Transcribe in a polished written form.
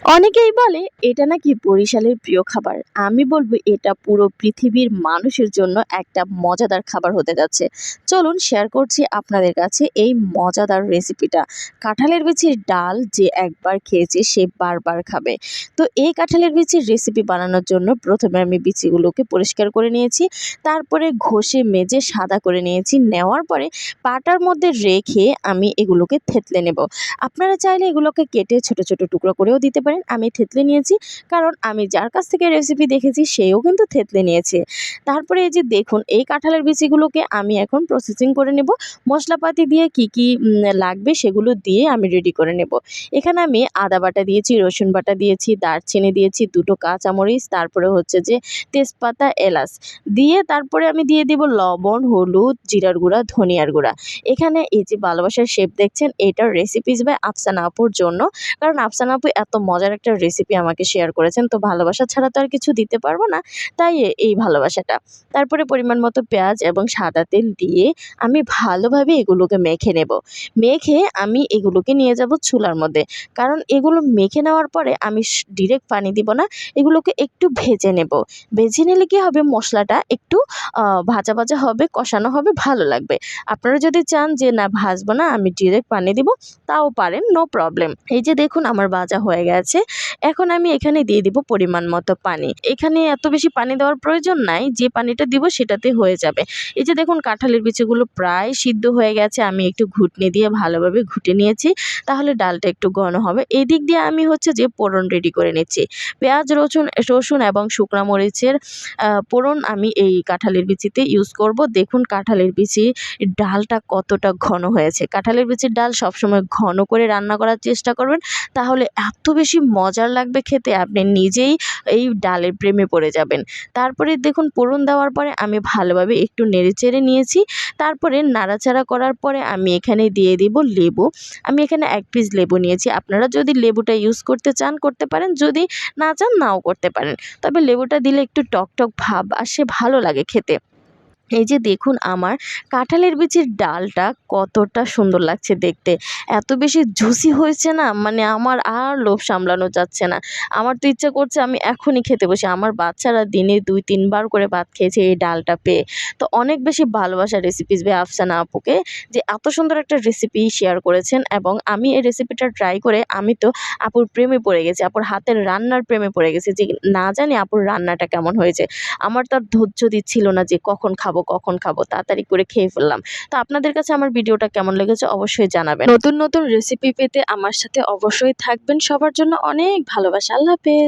অনেকেই বলে এটা নাকি বরিশালের প্রিয় খাবার। আমি বলবো এটা পুরো পৃথিবীর মানুষের জন্য একটা মজাদার খাবার হতে যাচ্ছে। চলুন শেয়ার করছি আপনাদের কাছে এই মজাদার রেসিপিটা। কাঁঠালের বিচির ডাল যে একবার খেয়েছে সে বারবার খাবে। তো এই কাঁঠালের বিচির রেসিপি বানানোর জন্য প্রথমে আমি বিচিগুলোকে পরিষ্কার করে নিয়েছি। তারপরে ঘষে মেজে সাদা করে নিয়েছি। নেওয়ার পরে পাটার মধ্যে রেখে আমি এগুলোকে থেতলে নেব। আপনারা চাইলে এগুলোকে কেটে ছোট ছোট টুকরো করেও দিতে পারেন। আমি থেতলে নিয়েছি, কারণ আমি যার কাছ থেকে রেসিপি দেখেছি সেও কিন্তু থেতলে নিয়েছে। তারপরে এই যে দেখুন এই কাঁঠালের বিচিগুলোকে আমি এখন প্রসেসিং করে নেব। মশলাপাতি দিয়ে কি কি লাগবে সেগুলো দিয়ে আমি রেডি করে নেব। এখানে আমি আদা বাটা দিয়েছি, রসুন বাটা দিয়েছি, দারচিনি দিয়েছি, দুটো কাঁচামরিচ, তারপরে হচ্ছে যে তেজপাতা, এলাচ দিয়ে তারপরে আমি দিয়ে দিব লবণ, হলুদ, জিরার গুঁড়া, ধনিয়ার গুঁড়া। এখানে এই যে ভালোবাসার শেপ দেখছেন, এটার রেসিপিস বাই আফসানা আপুর জন্য। কারণ আফসানা আপু এত মজার একটা রেসিপি আমাকে শেয়ার করেছেন, তো ভালোবাসা ছাড়া তো আর কিছু দিতে পারবো না, তাই এই ভালোবাসাটা। তারপরে পরিমাণ মতো পেঁয়াজ এবং সাদা তেল দিয়ে আমি ভালোভাবে এগুলোকে মেখে নেব। মেখে আমি এগুলোকে নিয়ে যাব চুলার মধ্যে। কারণ এগুলো মেখে নেওয়ার পরে আমি ডিরেক্ট পানি দিব না, এগুলোকে একটু ভেজে নেব। ভেজে নিলে কি হবে, মশলাটা একটু ভাজা ভাজা হবে, কষানো হবে, ভালো লাগবে। আপনারা যদি চান যে না ভাজবো না, আমি ডিরেক্ট পানি দিব, তাও পারেন, নো প্রবলেম। এই যে দেখুন আমার ভাজা হয়ে গেছে। এখন আমি এখানে দিয়ে দিব পরিমাণ মতো পানি। এখানে এত বেশি পানি দেওয়ার প্রয়োজন নাই, যে পানিটা দিব সেটাতে হয়ে যাবে। এই যে দেখুন কাঁঠালের বিচিগুলো প্রায় সিদ্ধ হয়ে গেছে, আমি একটু ঘুটনি দিয়ে ভালোভাবে ঘুটে নিয়েছি, তাহলে ডালটা একটু ঘন হবে। এই দিক দিয়ে আমি হচ্ছে যে পোড়ন রেডি করে নিচ্ছি। পেঁয়াজ, রসুন এবং শুকনা মরিচের পোড়ন আমি এই কাঁঠালের বিচিতে ইউজ করব। দেখুন কাঁঠালের বিচি ডালটা কতটা ঘন হয়েছে। কাঁঠালের বিচির ডাল সবসময় ঘন করে রান্না করার চেষ্টা করবেন, তাহলে এত বেশি মজার লাগবে খেতে, আপনি নিজেই এই ডালের প্রেমে পড়ে যাবেন। তারপরে দেখুন ফোড়ন দেওয়ার পরে আমি ভালোভাবে একটু নেড়েচেড়ে নিয়েছি। তারপরে নাড়াচাড়া করার পরে আমি এখানে দিয়ে দিব লেবু। আমি এখানে 1 পিস লেবু নিয়েছি। আপনারা যদি লেবুটা ইউজ করতে চান করতে পারেন, যদি না চান নাও করতে পারেন। তবে লেবুটা দিলে একটু টক টক ভাব আসে, ভালো লাগে খেতে। এই যে দেখুন আমার কাঁঠালের বিচির ডালটা কতটা সুন্দর লাগছে দেখতে। এত বেশি জুসি হয়েছে না, মানে আমার আর লোভ সামলানো যাচ্ছে না। আমার তো ইচ্ছা করছে আমি এখনই খেতে বসি। আমার বাচ্চারা দিনে 2-3 বার করে ভাত খেয়েছে এই ডালটা পেয়ে। তো অনেক বেশি ভালোবাসা রেসিপিস বাই আফসানা আপুকে, যে এত সুন্দর একটা রেসিপি শেয়ার করেছেন, এবং আমি এই রেসিপিটা ট্রাই করে আমি তো আপুর প্রেমে পড়ে গেছি। আপুর হাতের রান্নার প্রেমে পড়ে গেছি, যে না জানি আপুর রান্নাটা কেমন হয়েছে। আমার তো আর ধৈর্য দিচ্ছিল না যে কখন খাবো, কখন খাবো, তাড়াতাড়ি করে খেয়ে ফেললাম। তো আপনাদের কাছে আমার ভিডিওটা কেমন লেগেছে অবশ্যই জানাবেন। নতুন নতুন রেসিপি পেতে আমার সাথে অবশ্যই থাকবেন। সবার জন্য অনেক ভালোবাসা। আল্লাহ হাফেজ।